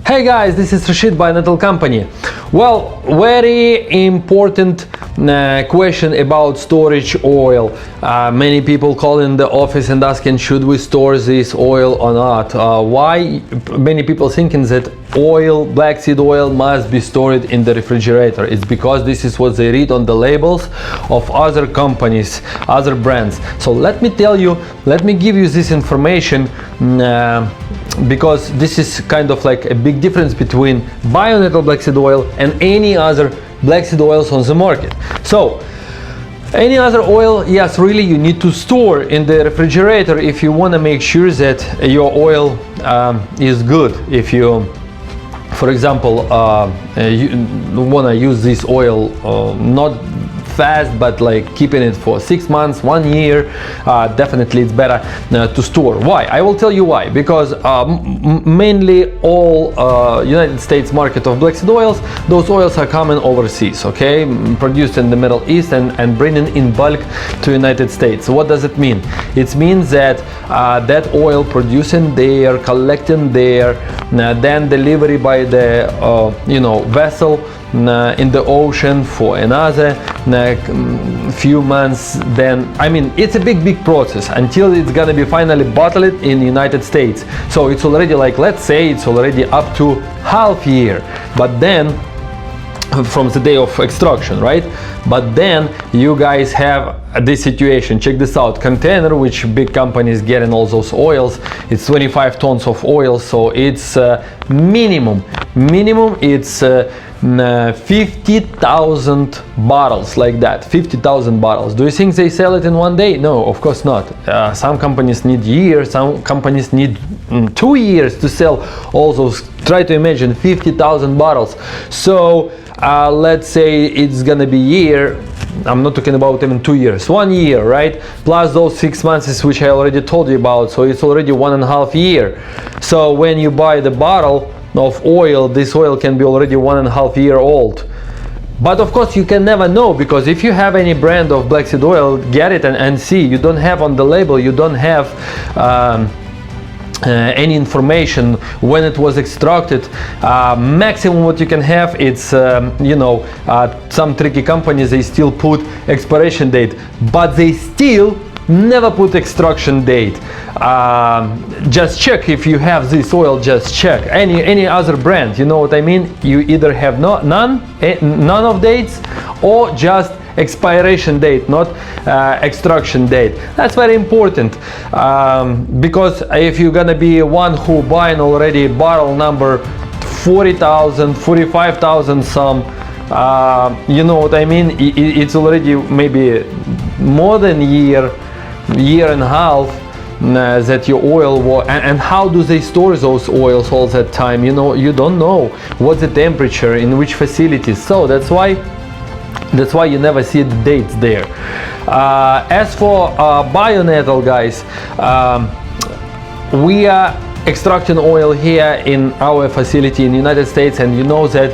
Hey guys, this is Rashid, BioNatal company. Well, very important question about storage oil. Many people call in the office and asking, should we store this oil or not? Why many people thinking that oil, black seed oil, must be stored in the refrigerator? It's because this is what they read on the labels of other companies, other brands. So let me tell you, let me give you this information because this is kind of like a big difference between BioNatal black seed oil and any other black seed oils on the market. So any other oil, yes, really you need to store in the refrigerator if you want to make sure that your oil is good. If you, for example, you want to use this oil not fast, but like keeping it for 6 months, 1 year, definitely it's better to store. Why? I will tell you why. Because mainly all United States market of black seed oils, those oils are coming overseas, okay, produced in the Middle East and bringing in bulk to United States. So what does it mean? It means that that oil producing there, collecting there, then delivery by the vessel in the ocean for another few months. Then I mean it's a big process until it's gonna be finally bottled in the United States. So it's already, like, let's say it's already up to half year, but then from the day of extraction, right? But then you guys have this situation. Check this out. Container, which big companies getting all those oils, it's 25 tons of oil. So it's minimum it's 50,000 bottles, like that. 50,000 bottles. Do you think they sell it in one day? No, of course not. Some companies need years, some companies need 2 years to sell all those. Try to imagine 50,000 bottles. So let's say it's gonna be year. I'm not talking about even 2 years, 1 year, right? Plus those 6 months which I already told you about. So it's already 1.5 years. So when you buy the bottle of oil, this oil can be already 1.5 years old. But of course you can never know, because if you have any brand of black seed oil, get it and see. You don't have on the label, you don't have any information when it was extracted. Maximum what you can have, it's some tricky companies, they still put expiration date, but they still never put extraction date. Just check if you have this oil, just check any other brand, you know what I mean? You either have none of dates or just expiration date, not extraction date. That's very important, because if you're gonna be one who buying already bottle number 40,000, 45,000 some, you know what I mean? It's already maybe more than year and a half that your oil was, and how do they store those oils all that time? You know, you don't know what's the temperature in which facilities. So that's why you never see the dates there. As for BioNatal, guys, we are extracting oil here in our facility in the United States, and you know that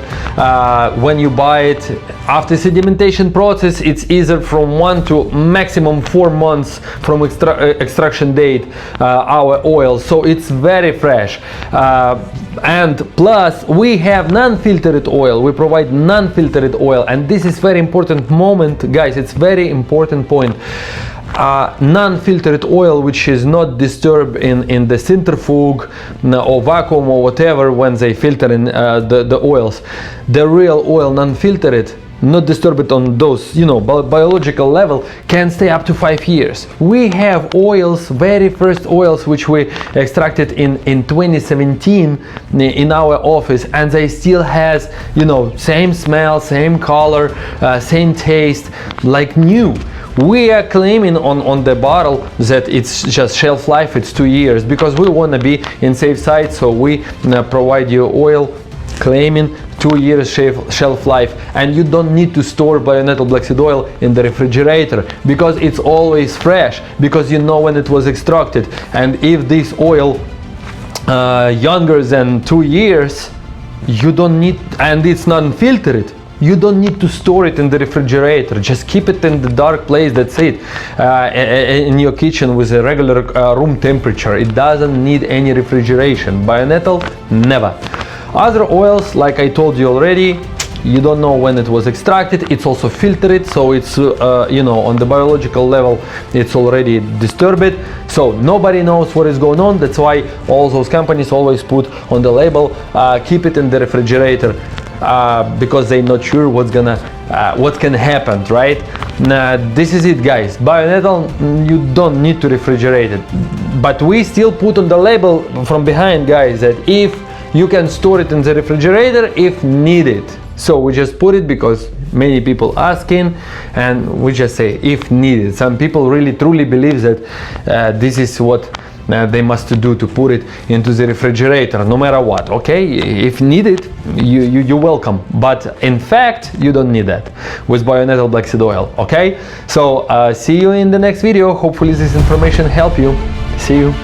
when you buy it after sedimentation process, it's either from 1 to maximum 4 months from extraction date, our oil, so it's very fresh. And plus we have non-filtered oil, we provide non-filtered oil, and this is very important moment, guys. It's very important point. Non-filtered oil which is not disturbed in the centrifuge or vacuum or whatever when they filter in the oils. The real oil, non-filtered, not disturbed on those, biological level, can stay up to 5 years. We have oils, very first oils which we extracted in 2017 in our office, and they still has, same smell, same color, same taste, like new. We are claiming on the bottle that it's just shelf life, it's 2 years, because we want to be in safe side. So we provide you oil claiming 2 years shelf life, and you don't need to store BioNatal black seed oil in the refrigerator, because it's always fresh, because you know when it was extracted. And if this oil younger than 2 years, you don't need, and it's non-filtered, you don't need to store it in the refrigerator. Just keep it in the dark place, that's it, in your kitchen with a regular room temperature. It doesn't need any refrigeration. BioNatal, never. Other oils, like I told you already, you don't know when it was extracted. It's also filtered, so it's you know, on the biological level it's already disturbed, so nobody knows what is going on. That's why all those companies always put on the label, keep it in the refrigerator, because they're not sure what can happen, right? This is it, guys. BioNatal, you don't need to refrigerate it, but we still put on the label from behind, guys, that if you can store it in the refrigerator if needed. So we just put it because many people asking, and we just say if needed. Some people really truly believe that this is what they must do, to put it into the refrigerator no matter what. Okay, if needed, you're welcome, but in fact you don't need that with BioNatal black seed oil. Okay, so see you in the next video. Hopefully this information helped you. See you.